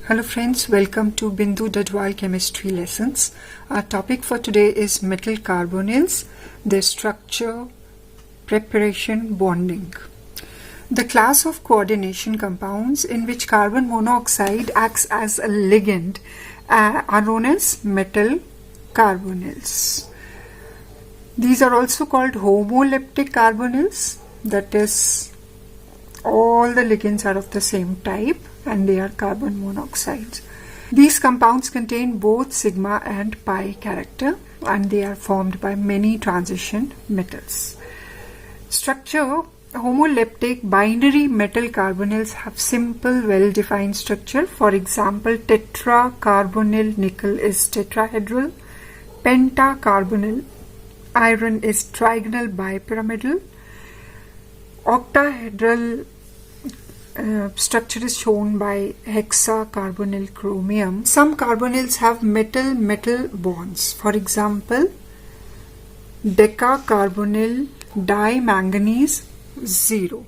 Hello friends, welcome to Bindu Dhadwal chemistry lessons. Our topic for today is metal carbonyls, their structure, preparation, bonding. The class of coordination compounds in which carbon monoxide acts as a ligand are known as metal carbonyls. These are also called homoleptic carbonyls, that is, all the ligands are of the same type and they are carbon monoxides. These compounds contain both sigma and pi character and they are formed by many transition metals. Structure: homoleptic binary metal carbonyls have simple, well-defined structure. For example, tetracarbonyl nickel is tetrahedral, pentacarbonyl iron is trigonal bipyramidal, octahedral structure is shown by hexacarbonyl chromium. Some carbonyls have metal-metal bonds. For example, decacarbonyl dimanganese 0.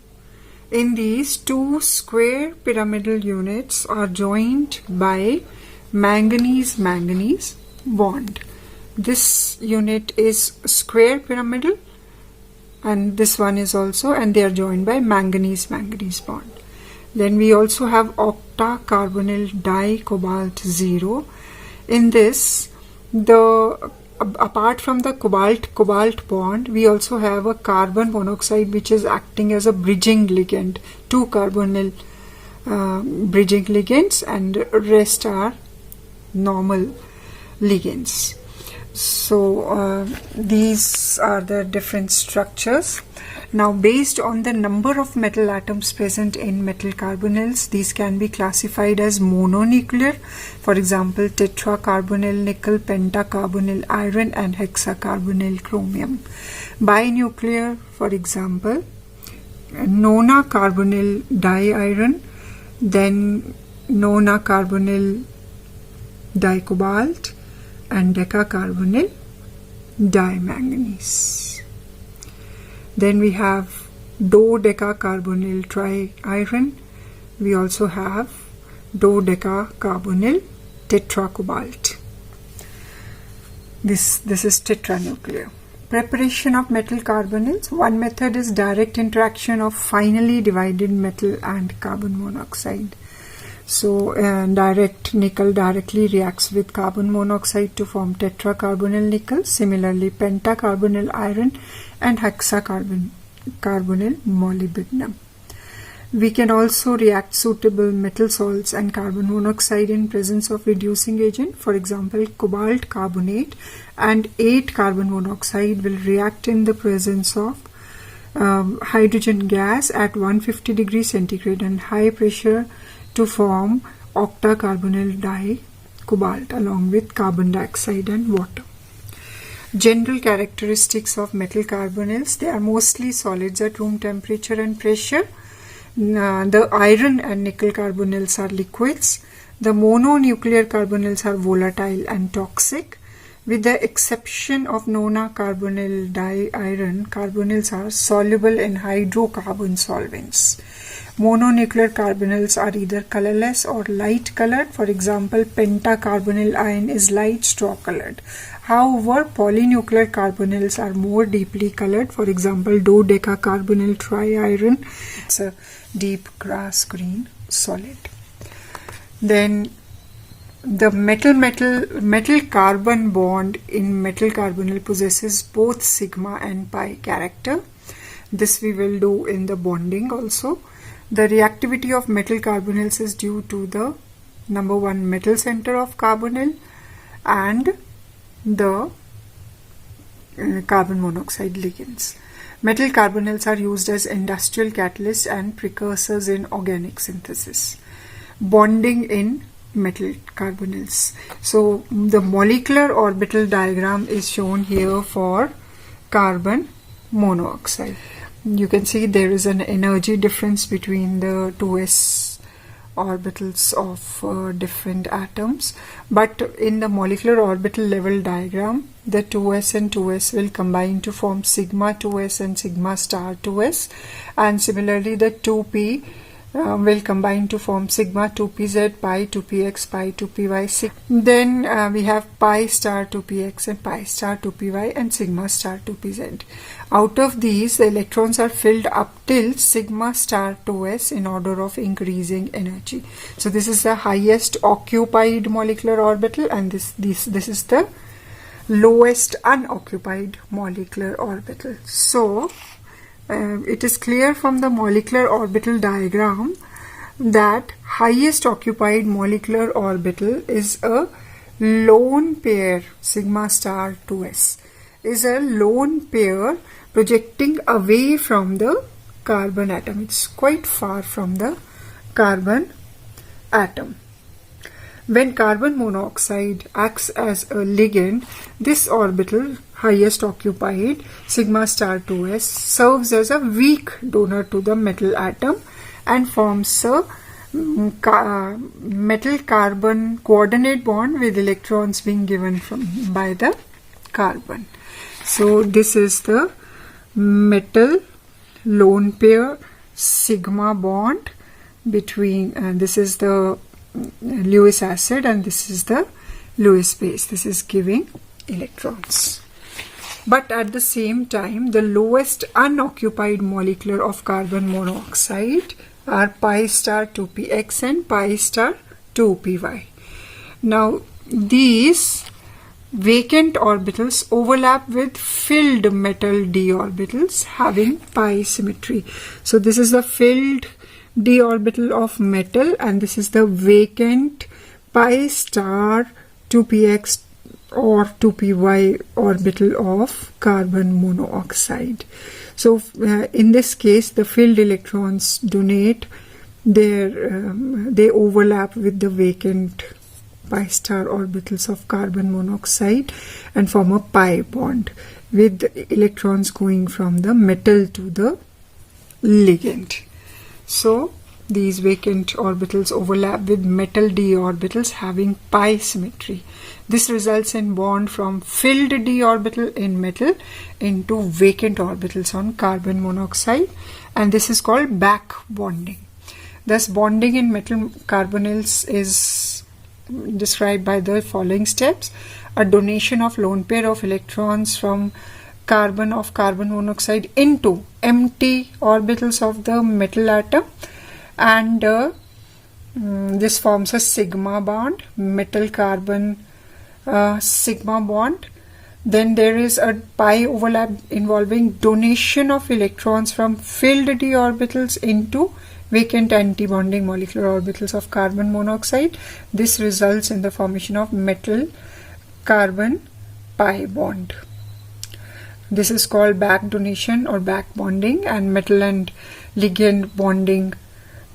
In these, two square pyramidal units are joined by manganese-manganese bond. This unit is square pyramidal and this one is also, and they are joined by manganese-manganese bond. Then we also have octacarbonyl dicobalt 0. In this, apart from the cobalt-cobalt bond, we also have a carbon monoxide which is acting as a bridging ligand, two carbonyl bridging ligands, and rest are normal ligands. So these are the different structures. Now, based on the number of metal atoms present in metal carbonyls, these can be classified as mononuclear. For example, tetracarbonyl nickel, pentacarbonyl iron and hexacarbonyl chromium. Binuclear, for example, nonacarbonyl diiron, then nonacarbonyl dicobalt and decacarbonyl dimanganese. Then we have dodecacarbonyl triiron. We also have dodecacarbonyl tetracobalt. This is tetranuclear. Preparation of metal carbonyls. One method is direct interaction of finely divided metal and carbon monoxide. So direct nickel directly reacts with carbon monoxide to form tetracarbonyl nickel. Similarly, pentacarbonyl iron and hexacarbonyl molybdenum. We can also react suitable metal salts and carbon monoxide in presence of reducing agent. For example, cobalt carbonate and 8 carbon monoxide will react in the presence of hydrogen gas at 150 degrees centigrade and high pressure to form octacarbonyl dicobalt along with carbon dioxide and water. General characteristics of metal carbonyls: they are mostly solids at room temperature and pressure. The iron and nickel carbonyls are liquids. The mononuclear carbonyls are volatile and toxic. With the exception of nonacarbonyl diiron, carbonyls are soluble in hydrocarbon solvents. Mononuclear carbonyls are either colorless or light colored. For example, pentacarbonyl iron is light straw colored. However, polynuclear carbonyls are more deeply colored. For example, dodecacarbonyl triiron, it's a deep grass green solid. Then the metal carbon bond in metal carbonyl possesses both sigma and pi character. This we will do in the bonding also. The reactivity of metal carbonyls is due to the number one metal center of carbonyl and the carbon monoxide ligands. Metal carbonyls are used as industrial catalysts and precursors in organic synthesis. Bonding in metal carbonyls. So the molecular orbital diagram is shown here for carbon monoxide. You can see there is an energy difference between the 2s orbitals of different atoms, but in the molecular orbital level diagram, the 2s and 2s will combine to form sigma 2s and sigma star 2s, and similarly the 2p will combine to form sigma 2pz, pi 2px, pi 2py. Then we have pi star 2px and pi star 2py and sigma star 2pz. Out of these, the electrons are filled up till sigma star 2s in order of increasing energy. So this is the highest occupied molecular orbital, and this is the lowest unoccupied molecular orbital. So it is clear from the molecular orbital diagram that highest occupied molecular orbital is a lone pair, sigma star 2s, is a lone pair projecting away from the carbon atom. It's quite far from the carbon atom. When carbon monoxide acts as a ligand, this orbital, highest occupied, sigma star 2s, serves as a weak donor to the metal atom and forms a metal carbon coordinate bond with electrons being given by the carbon. So this is the metal lone pair sigma bond between, this is the Lewis acid and this is the Lewis base. This is giving electrons. But at the same time, the lowest unoccupied molecular of carbon monoxide are pi star 2px and pi star 2py. Now these vacant orbitals overlap with filled metal d orbitals having pi symmetry. So this is the filled d orbital of metal and this is the vacant pi star 2px or 2py orbital of carbon monoxide. So in this case, the filled electrons donate they overlap with the vacant pi star orbitals of carbon monoxide and form a pi bond with electrons going from the metal to the ligand. So these vacant orbitals overlap with metal d orbitals having pi symmetry. This results in bond from filled d orbital in metal into vacant orbitals on carbon monoxide, and this is called back bonding. Thus bonding in metal carbonyls is described by the following steps: a donation of lone pair of electrons from carbon monoxide into empty orbitals of the metal atom, and this forms a sigma bond, metal carbon sigma bond. Then there is a pi overlap involving donation of electrons from filled d orbitals into vacant anti-bonding molecular orbitals of carbon monoxide. This results in the formation of metal carbon pi bond. This is called back donation or back bonding, and metal and ligand bonding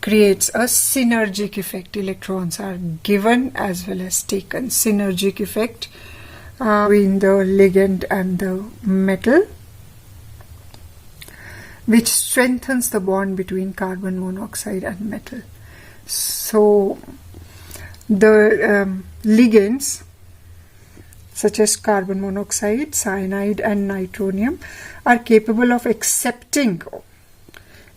creates a synergic effect. Electrons are given as well as taken. Synergic effect between the ligand and the metal, which strengthens the bond between carbon monoxide and metal. So the ligands such as carbon monoxide, cyanide and nitronium are capable of accepting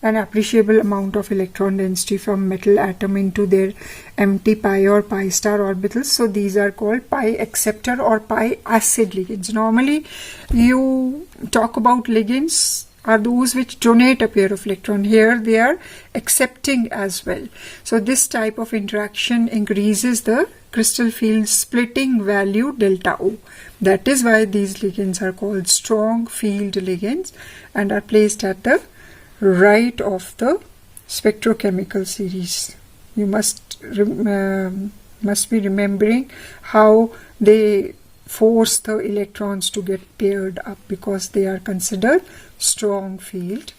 an appreciable amount of electron density from metal atom into their empty pi or pi star orbitals. So these are called pi acceptor or pi acid ligands. Normally you talk about ligands are those which donate a pair of electron. Here they are accepting as well. So this type of interaction increases the crystal field splitting value delta O. That is why these ligands are called strong field ligands and are placed at the right of the spectrochemical series. You must be remembering how they force the electrons to get paired up because they are considered strong field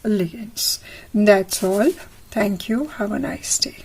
ligands. That's all. Thank you. Have a nice day.